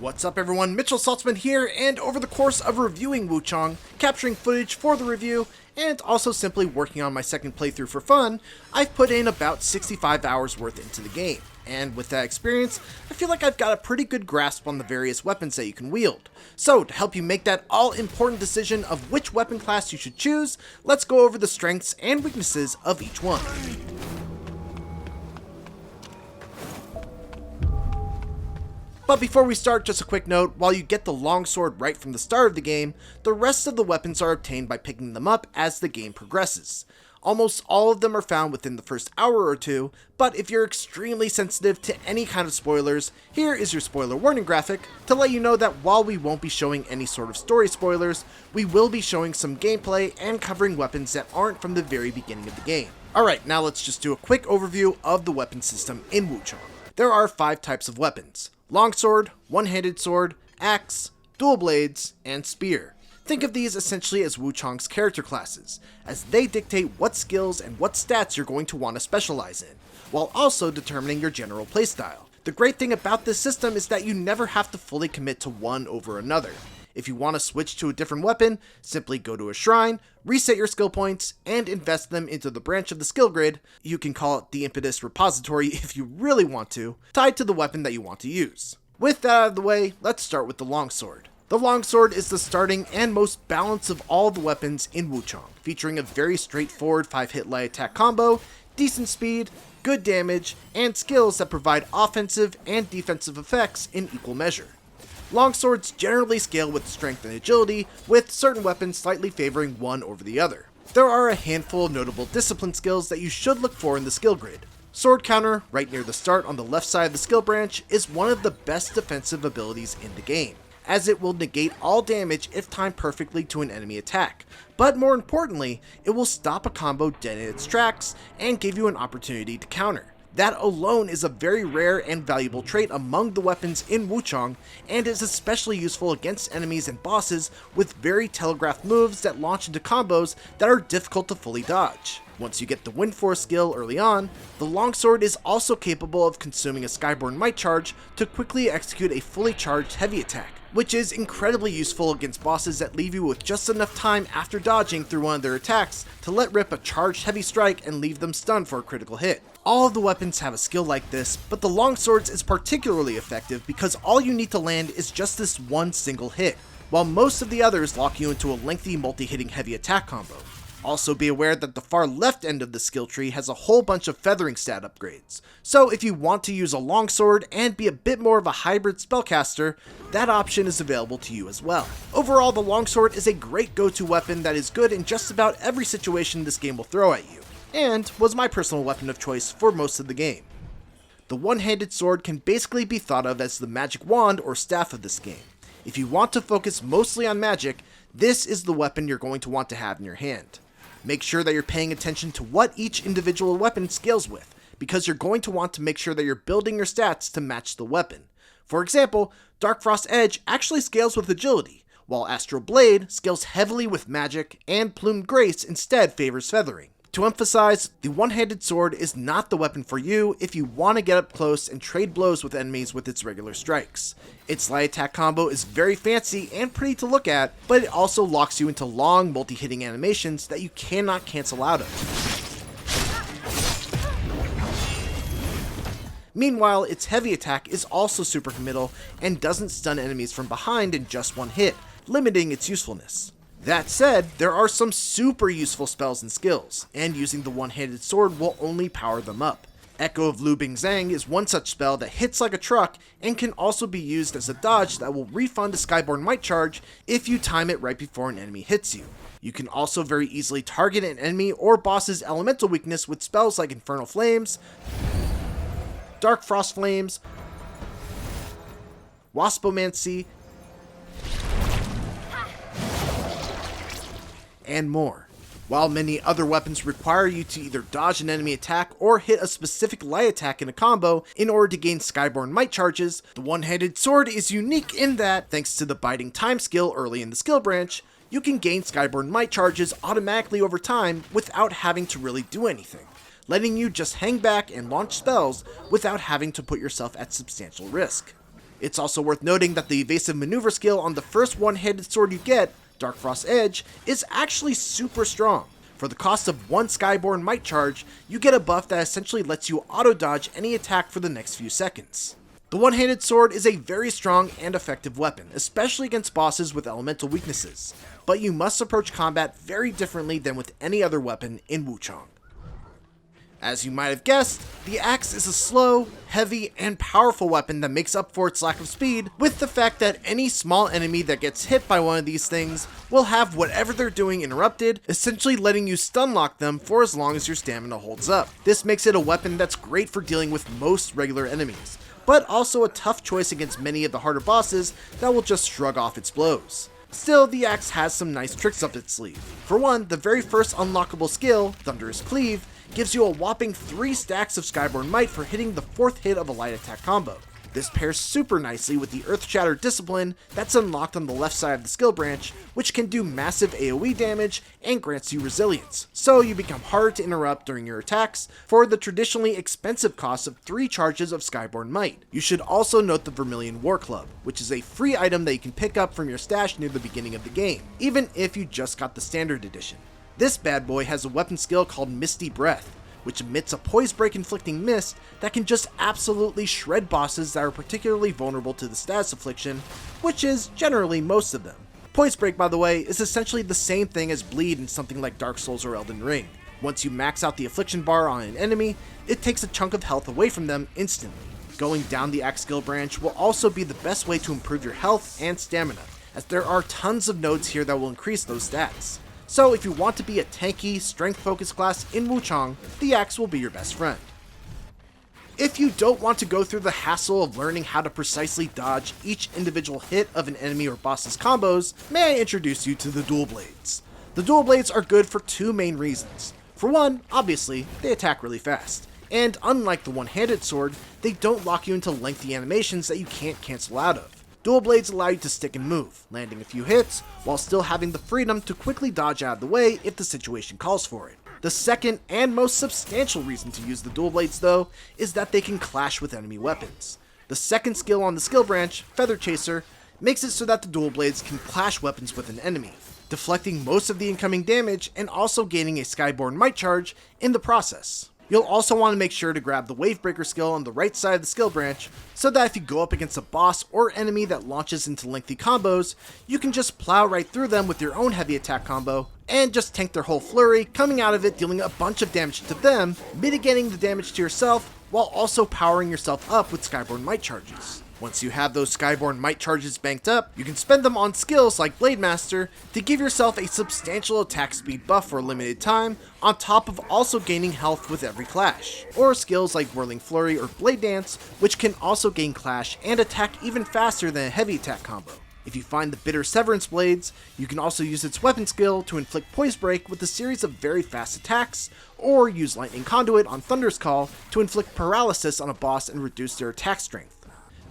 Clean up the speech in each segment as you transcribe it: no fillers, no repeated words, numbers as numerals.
What's up everyone, Mitchell Saltzman here, and over the course of reviewing Wuchang, capturing footage for the review, and also simply working on my second playthrough for fun, I've put in about 65 hours worth into the game. And with that experience, I feel like I've got a pretty good grasp on the various weapons that you can wield. So to help you make that all-important decision of which weapon class you should choose, let's go over the strengths and weaknesses of each one. But before we start, just a quick note, while you get the Longsword right from the start of the game, the rest of the weapons are obtained by picking them up as the game progresses. Almost all of them are found within the first hour or two, but if you're extremely sensitive to any kind of spoilers, here is your spoiler warning graphic to let you know that while we won't be showing any sort of story spoilers, we will be showing some gameplay and covering weapons that aren't from the very beginning of the game. Alright, now let's just do a quick overview of the weapon system in Wuchang. There are 5 types of weapons: Longsword, one-handed sword, axe, dual blades, and spear. Think of these essentially as Wuchang's character classes, as they dictate what skills and what stats you're going to want to specialize in, while also determining your general playstyle. The great thing about this system is that you never have to fully commit to one over another. If you want to switch to a different weapon, simply go to a shrine, reset your skill points, and invest them into the branch of the skill grid, you can call it the impetus repository if you really want to, tied to the weapon that you want to use. With that out of the way, let's start with the Longsword. The Longsword is the starting and most balanced of all the weapons in Wuchang, featuring a very straightforward 5-hit light attack combo, decent speed, good damage, and skills that provide offensive and defensive effects in equal measure. Longswords generally scale with strength and agility, with certain weapons slightly favoring one over the other. There are a handful of notable discipline skills that you should look for in the skill grid. Sword Counter, right near the start on the left side of the skill branch, is one of the best defensive abilities in the game, as it will negate all damage if timed perfectly to an enemy attack. But more importantly, it will stop a combo dead in its tracks and give you an opportunity to counter. That alone is a very rare and valuable trait among the weapons in Wuchang, and is especially useful against enemies and bosses with very telegraphed moves that launch into combos that are difficult to fully dodge. Once you get the Wind Force skill early on, the Longsword is also capable of consuming a Skyborn Might charge to quickly execute a fully charged heavy attack, which is incredibly useful against bosses that leave you with just enough time after dodging through one of their attacks to let rip a charged heavy strike and leave them stunned for a critical hit. All of the weapons have a skill like this, but the Longsword's is particularly effective because all you need to land is just this one single hit, while most of the others lock you into a lengthy multi-hitting heavy attack combo. Also be aware that the far left end of the skill tree has a whole bunch of feathering stat upgrades, so if you want to use a Longsword and be a bit more of a hybrid spellcaster, that option is available to you as well. Overall, the Longsword is a great go-to weapon that is good in just about every situation this game will throw at you, and was my personal weapon of choice for most of the game. The one-handed sword can basically be thought of as the magic wand or staff of this game. If you want to focus mostly on magic, this is the weapon you're going to want to have in your hand. Make sure that you're paying attention to what each individual weapon scales with, because you're going to want to make sure that you're building your stats to match the weapon. For example, Dark Frost Edge actually scales with agility, while Astral Blade scales heavily with magic, and Plumed Grace instead favors feathering. To emphasize, the one-handed sword is not the weapon for you if you want to get up close and trade blows with enemies with its regular strikes. Its light attack combo is very fancy and pretty to look at, but it also locks you into long multi-hitting animations that you cannot cancel out of. Meanwhile, its heavy attack is also super committal and doesn't stun enemies from behind in just one hit, limiting its usefulness. That said, there are some super useful spells and skills, and using the one-handed sword will only power them up. Echo of Lu Bingzhang is one such spell that hits like a truck and can also be used as a dodge that will refund a Skyborn Might charge if you time it right before an enemy hits you. You can also very easily target an enemy or boss's elemental weakness with spells like Infernal Flames, Dark Frost Flames, Waspomancy, and more. While many other weapons require you to either dodge an enemy attack or hit a specific light attack in a combo in order to gain Skyborn Might charges, the one-handed sword is unique in that, thanks to the Biding Time skill early in the skill branch, you can gain Skyborn Might charges automatically over time without having to really do anything, letting you just hang back and launch spells without having to put yourself at substantial risk. It's also worth noting that the evasive maneuver skill on the first one-handed sword you get, Dark Frost Edge, is actually super strong. For the cost of one Skyborn Might charge, you get a buff that essentially lets you auto-dodge any attack for the next few seconds. The one-handed sword is a very strong and effective weapon, especially against bosses with elemental weaknesses, but you must approach combat very differently than with any other weapon in Wuchang. As you might have guessed, the axe is a slow, heavy, and powerful weapon that makes up for its lack of speed, with the fact that any small enemy that gets hit by one of these things will have whatever they're doing interrupted, essentially letting you stun lock them for as long as your stamina holds up. This makes it a weapon that's great for dealing with most regular enemies, but also a tough choice against many of the harder bosses that will just shrug off its blows. Still, the axe has some nice tricks up its sleeve. For one, the very first unlockable skill, Thunderous Cleave, gives you a whopping 3 stacks of Skyborn Might for hitting the 4th hit of a light attack combo. This pairs super nicely with the Earth Shatter Discipline that's unlocked on the left side of the skill branch, which can do massive AoE damage and grants you resilience, so you become harder to interrupt during your attacks for the traditionally expensive cost of 3 charges of Skyborn Might. You should also note the Vermilion War Club, which is a free item that you can pick up from your stash near the beginning of the game, even if you just got the standard edition. This bad boy has a weapon skill called Misty Breath, which emits a poise break inflicting mist that can just absolutely shred bosses that are particularly vulnerable to the status affliction, which is generally most of them. Poise break, by the way, is essentially the same thing as bleed in something like Dark Souls or Elden Ring. Once you max out the affliction bar on an enemy, it takes a chunk of health away from them instantly. Going down the axe skill branch will also be the best way to improve your health and stamina, as there are tons of nodes here that will increase those stats. So if you want to be a tanky, strength-focused class in Wuchang, the axe will be your best friend. If you don't want to go through the hassle of learning how to precisely dodge each individual hit of an enemy or boss's combos, may I introduce you to the Dual Blades. The Dual Blades are good for 2 main reasons. For one, obviously, they attack really fast, and unlike the one-handed sword, they don't lock you into lengthy animations that you can't cancel out of. Dual Blades allow you to stick and move, landing a few hits, while still having the freedom to quickly dodge out of the way if the situation calls for it. The second and most substantial reason to use the Dual Blades, though, is that they can clash with enemy weapons. The second skill on the skill branch, Feather Chaser, makes it so that the Dual Blades can clash weapons with an enemy, deflecting most of the incoming damage and also gaining a Skyborn Might charge in the process. You'll also want to make sure to grab the Wavebreaker skill on the right side of the skill branch, so that if you go up against a boss or enemy that launches into lengthy combos, you can just plow right through them with your own heavy attack combo, and just tank their whole flurry, coming out of it dealing a bunch of damage to them, mitigating the damage to yourself, while also powering yourself up with Skyborn Might charges. Once you have those Skyborn Might charges banked up, you can spend them on skills like Blade Master to give yourself a substantial attack speed buff for a limited time, on top of also gaining health with every clash. Or skills like Whirling Flurry or Blade Dance, which can also gain clash and attack even faster than a heavy attack combo. If you find the Bitter Severance Blades, you can also use its weapon skill to inflict Poise Break with a series of very fast attacks, or use Lightning Conduit on Thunder's Call to inflict paralysis on a boss and reduce their attack strength.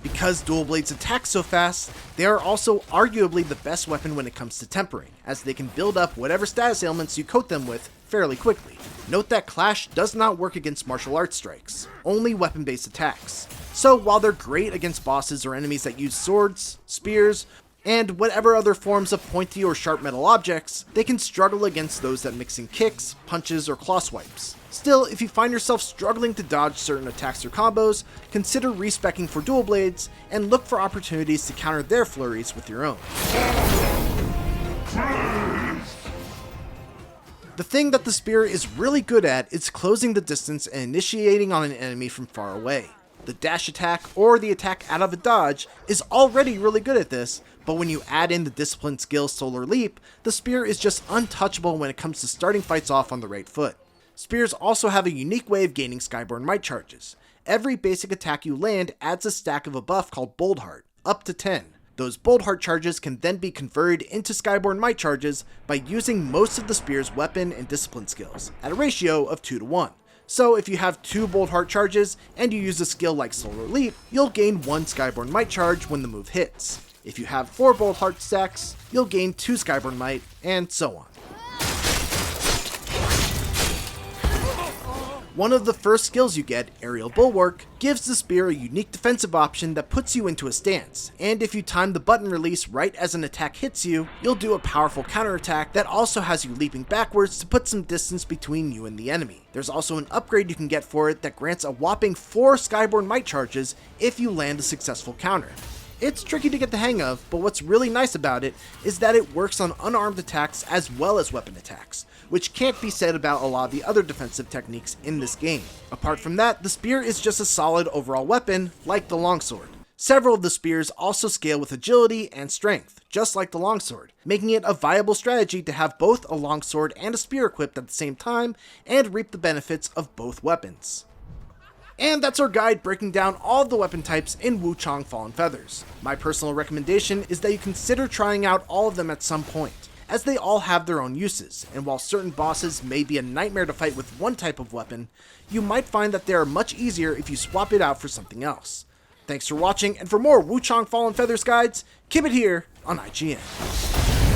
Because Dual Blades attack so fast, they are also arguably the best weapon when it comes to tempering, as they can build up whatever status ailments you coat them with fairly quickly. Note that Clash does not work against martial arts strikes, only weapon-based attacks. So while they're great against bosses or enemies that use swords, spears, and whatever other forms of pointy or sharp metal objects, they can struggle against those that mix in kicks, punches, or claw swipes. Still, if you find yourself struggling to dodge certain attacks or combos, consider respecking for Dual Blades, and look for opportunities to counter their flurries with your own. The thing that the spear is really good at is closing the distance and initiating on an enemy from far away. The dash attack, or the attack out of a dodge, is already really good at this, but when you add in the discipline skill Solar Leap, the spear is just untouchable when it comes to starting fights off on the right foot. Spears also have a unique way of gaining Skyborn Might charges. Every basic attack you land adds a stack of a buff called Bold Heart, up to 10. Those Bold Heart charges can then be converted into Skyborn Might charges by using most of the spear's weapon and discipline skills, at a ratio of 2 to 1. So if you have 2 Bold Heart charges and you use a skill like Solar Leap, you'll gain 1 Skyborn Might charge when the move hits. If you have 4 Bold Heart stacks, you'll gain 2 Skyborn Might, and so on. One of the first skills you get, Aerial Bulwark, gives the spear a unique defensive option that puts you into a stance, and if you time the button release right as an attack hits you, you'll do a powerful counterattack that also has you leaping backwards to put some distance between you and the enemy. There's also an upgrade you can get for it that grants a whopping 4 Skyborn Might charges if you land a successful counter. It's tricky to get the hang of, but what's really nice about it is that it works on unarmed attacks as well as weapon attacks, which can't be said about a lot of the other defensive techniques in this game. Apart from that, the spear is just a solid overall weapon, like the longsword. Several of the spears also scale with agility and strength, just like the longsword, making it a viable strategy to have both a longsword and a spear equipped at the same time and reap the benefits of both weapons. And that's our guide breaking down all of the weapon types in Wuchang Fallen Feathers. My personal recommendation is that you consider trying out all of them at some point, as they all have their own uses, and while certain bosses may be a nightmare to fight with one type of weapon, you might find that they are much easier if you swap it out for something else. Thanks for watching, and for more Wuchang Fallen Feathers guides, keep it here on IGN.